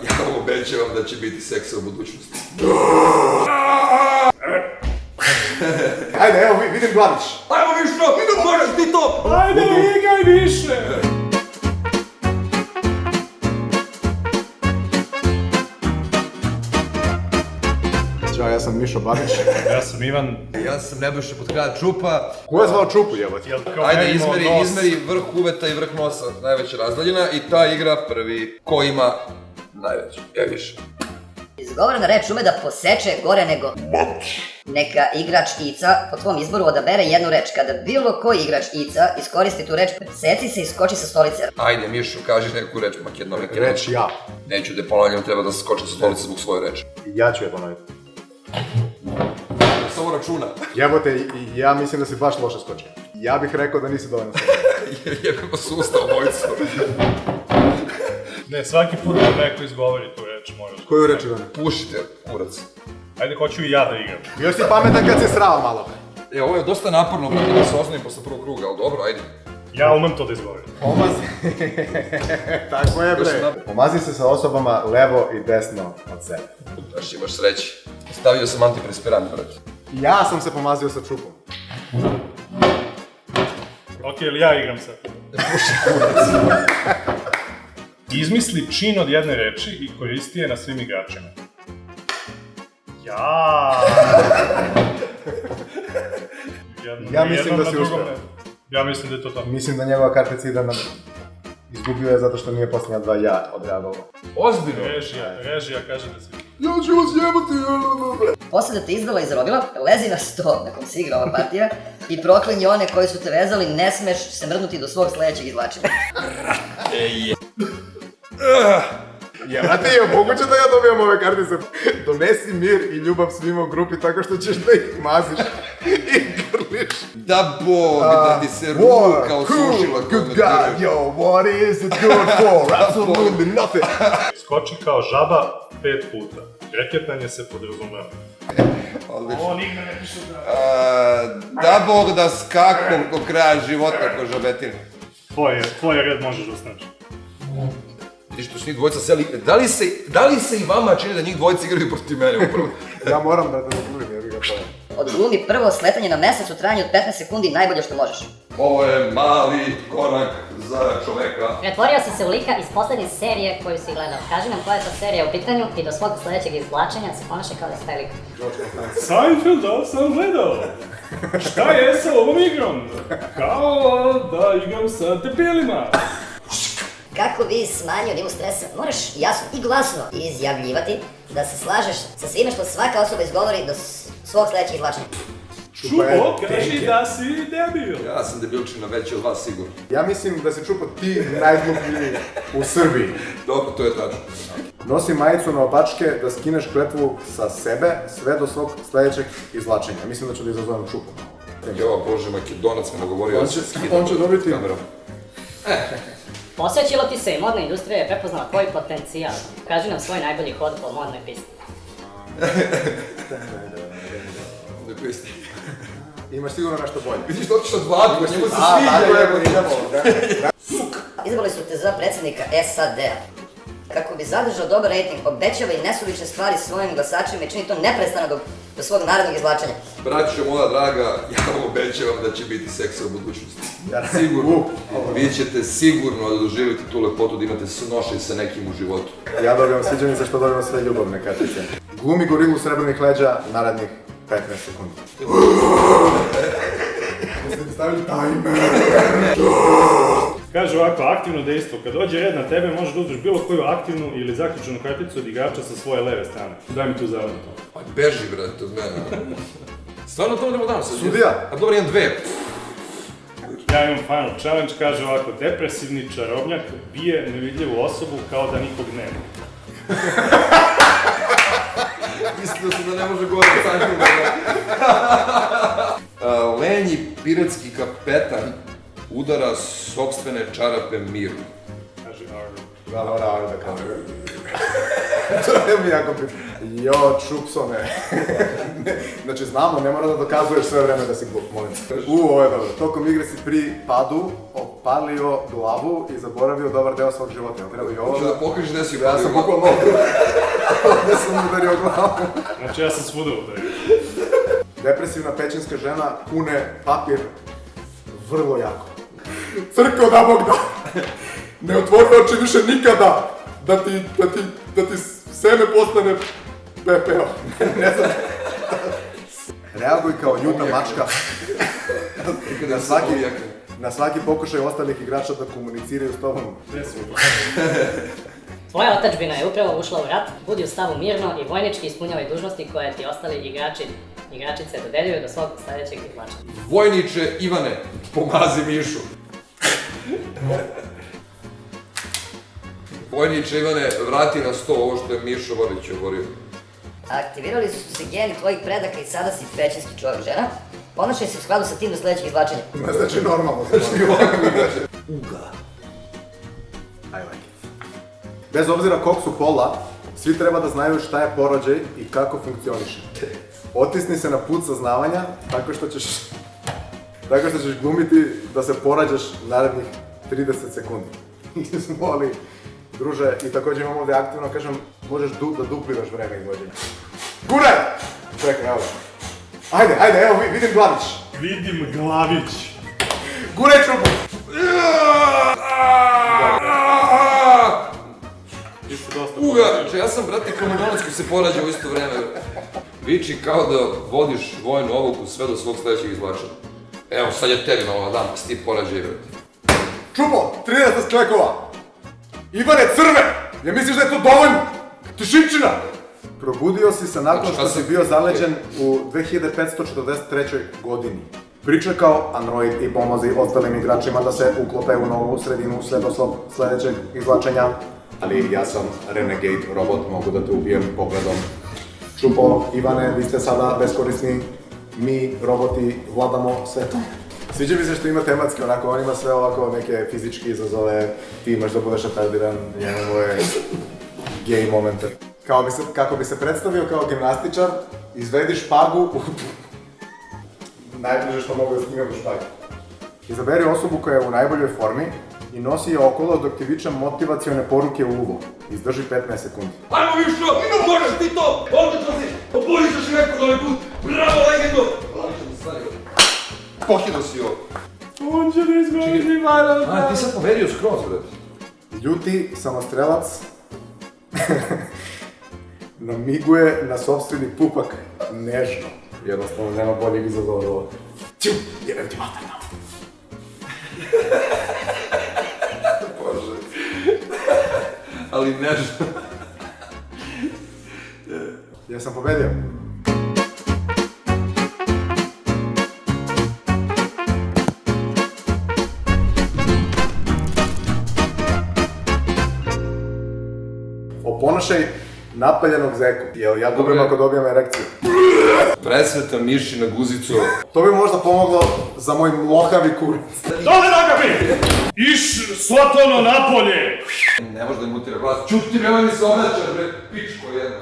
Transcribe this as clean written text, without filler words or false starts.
Ja vam obećavam da će biti seksa u budućnosti. Ajde, evo vidim Glavić. Ajmo Mišo, možeš ti to! Ajde, igaj više! Ćao, ja sam Mišo Babić. Ja sam Ivan. Ja sam Nebojša Potkrad Čupa. Ko je zvao Čupu, jebote? Ajde, izmeri vrh uveta i vrh nosa, najveća razdaljina i ta igra prvi ko ima najveću. Ja više. Izgovorena reč ume da poseče gore nego neka igrač Ica po tvom izboru odabere jednu reč. Kada bilo koji igrač Ica iskoristi tu reč, preseci se i skoči sa stolice. Ajde, Mišo, kaži neku reč, Makedno. Reč ja. Neću da ponavljam, treba da se skoči sa stolice zbog svoje reči. Ja ću je ponoviti. Samo računa. Jebote, ja mislim da si baš loše skočio. Ja bih rekao da nisi dovoljno skočio. Jebimo sustav, bojicu. Ne, svaki put da neko izgovori tu reč, moram. Koju reč, Ivane? Pušite, kurac. Ajde, hoću i ja da igram. Bio si pametan kad si srao malo. Ovo je dosta naporno, brate, da se osnovim posle prvog kruga, ali dobro, ajde. Ja umem to da izgovorim. Pomazi. Tako je, bre. Pomazi se sa osobama levo i desno od sebe. Daš imaš sreće. Stavio sam antiperspirant, brate. Ja sam se pomazio sa Čupom. Okej, ili ja igram sad? Izmisli čin od jedne reči i koristi je na svim igračima. Ja mislim da si uspeo. Ja mislim da je to to. Mislim da njegova kartica ide na... Izgubio je zato što nije posljednja dva ja odreagovao. Ozbiljno? Režija kaže da si... Ja ću vas jebati, Posle da te izdala i zarobila, lezi na sto na kom se igra ova partija i proklinji one koji su te vezali, ne smeš se mrdnuti do svog sledećeg izvlačenja. Jebate, je moguće da ja dobijem ove kartice? Donesi mir i ljubav svima u grupi tako što ćeš da ih maziš i grliš. Da Bog, da ti se ruka osušila good God, yo, what is it good for? Absolutely nothing. Skoči kao žaba 5 puta. Reketanje se podrazumeva. Odlično. Ovo nigde ne piše da... Da Bog da skakam do kraja života ko žabetin. Tvoj red možeš da ostaneš. Vidiš što su njih dvojica seli, da li se i vama čini da njih dvojica igraju protiv mene upravo? Ja moram da te zagulim, jebi ga to. Odglumi prvo sletanje na mesec u trajanju od 15 sekundi najbolje što možeš. Ovo je mali korak za čoveka. Pretvorio si se u lika iz poslednje serije koju si gledao. Kaži nam koja je to serija u pitanju i do svog sledećeg izvlačenja se ponašaj kao da si taj lik. Seinfelda sam gledao. Šta je sa ovom igrom? Kao da igram sa debelima. Kako bi smanjio nivu stresa, moraš jasno i glasno izjavljivati da se slažeš sa svime što svaka osoba izgovori do svog sledećeg izvlačenja. Čupo, kaži da si debil. Ja sam debilčina veći od vas sigurno. Ja mislim da si Čupo ti najgluplji u Srbiji. Dobro, to je tačno. Nosi majicu na opačke da skineš kletvu sa sebe sve do svog sledećeg izvlačenja. Mislim da ću da izazovem Čupu. Jo, Bože, Makedonac me nagovorio da se skidam. On će dobiti... kamerom. Posvećilo ti se i modna industrija je prepoznala tvoj potencijal. Kaži nam svoj najbolji hod po modnoj pisti. Ne pisti. Imaš sigurno nešto bolje. Vidiš da otiš od vladu, njemu se sviđa. Izabrali su te za predsjednika SAD-a. Kako bi zadržao dobar rating, obećava i nesuvične stvari svojim glasačima i čini to neprestano do svog narednog izvlačenja. Braćo moja draga, ja vam obećavam da će biti seksa u budućnosti. Sigurno. Vi ćete sigurno doživjeti tu lepotu da imate snošaj sa nekim u životu. Ja dobijam sviđanice što dobijam sve ljubavne kartice. Glumi gorilu srebrnih leđa narednih 15 sekundi. Jeste stavili timer? Kaže ovako, aktivno dejstvo. Kad dođe red na tebe, možeš da uzmeš bilo koju aktivnu ili zaključenu karticu od igrača sa svoje leve strane. Daj mi tu zelenu to. Pa beži, brate, od mene. Stvarno to idemo danas. Sudija. A dobro, imam dve. Ja imam final challenge, kaže ovako, depresivni čarobnjak bije nevidljivu osobu kao da nikog nema. Mislio sam da ne može govoriti Seinfelda. Lenji piratski kapetan udara sopstvene čarape miru. Kaže Arnold. Da kao. To je mi jako pitno. Jo, Čupsone. Znači, znamo, ne mora da dokazuješ sve vreme da si glup, molim se. Ovo je dobro. Tokom igre si pri padu opalio glavu i zaboravio dobar deo svog života. Treba i ovo Hoću da pokažeš gde si Ja upalio sam glavu. bukvalno gde sam udario glavu. Znači ja sam svuda udario. Depresivna pećinska žena kune papir vrlo jako. Crko da Bog da! Ne otvori oči više nikada da ti seme postane pepeo. Ne znam. Reaguj kao ljuta mačka Kada sam objekao. na svaki pokušaj ostalih igrača da komuniciraju s tobom. Tvoja otadžbina je upravo ušla u rat, budi u stavu mirno i vojnički ispunjavaj dužnosti koje ti ostali igračice dodeljuju do svog sljedećeg izvlačenja. Vojniče Ivane, pomazi Mišu. Vojniče Ivane, vrati na sto ovo što je Mišo Vodić oborio. Aktivirali su se geni tvojih predaka i sada si pećinski čovjek, žena. Ponašaj se u skladu sa tim do sljedećeg izvlačenja. Znači normalno. Znači ovako igrače. Uga. I like it. Bez obzira kog su pola, svi treba da znaju šta je porođaj i kako funkcioniše. Otisni se na put saznavanja tako što ćeš glumiti da se porađaš narednih 30 sekundi. Moli, druže, i također imamo ovdje aktivno, kažem, možeš da dupliraš vreme izvođenja. Guraj! Čekaj, evo. Ajde, evo, vidim glavić. Vidim glavić. Guraj čupu! Ti si dosta Uga, ja sam brate Komadonac koji se porađa u isto vreme. Viči kao da vodiš vojnu obuku sve do svog sljedećeg izvlačenja. Evo, sad je tebi malo dan, pa si ti porađaj, brate. Čupo, 30 sklekova! Ivane, crve! Ja misliš da je to dovoljno? Tišinčina! Probudio si se nakon što si bio zaleđen u 2543. godini. Priča kao android i pomozi ostalim igračima da se uklope u novu sredinu sve do svog sljedećeg izvlačenja. Ali ja sam Renegade robot, mogu da te ubijem pogledom. Čupo, Ivane, vi ste sada beskorisni. Mi, roboti, vladamo svetom. Sviđa mi se što ima tematski, onako, on ima sve ovako neke fizičke izazove, ti imaš da budeš apeldiran, njemu je gej momente. Kako bi se predstavio kao gimnastičar, izvedi špagu u... Najbliže što mogu da snimam u špagi. Izaberi osobu koja je u najboljoj formi i nosi je okolo dok ti viče motivacione poruke u uvo. Izdrži 15 sekundi. Ajmo Mišo, možeš ti to! Odlično si! Obudiš još rekord ovaj put! Bravo, legendo! Odlično da stvari. Pohido si ovo. On će da izgodi Viral. A, ti sad pobedio skroz, brate. Ljuti samostrelac namiguje na sopstveni pupak nežno. Jednostavno, nema boljeg izazova od ovo. Ću, jebem ti materno. Bože. Ali nežno. Ja sam pobedio. Oponašaj napaljenog zeku. Jel ja gubim ako dobijem erekciju? Presveta Mišina guzico. To bi možda pomoglo za moj mlohavi kurac. Dole nogavi! Iš Slotono napolje! Ne može da imutira glas. Čuti, nemoj mi se obraćati, bre, pičko jedna.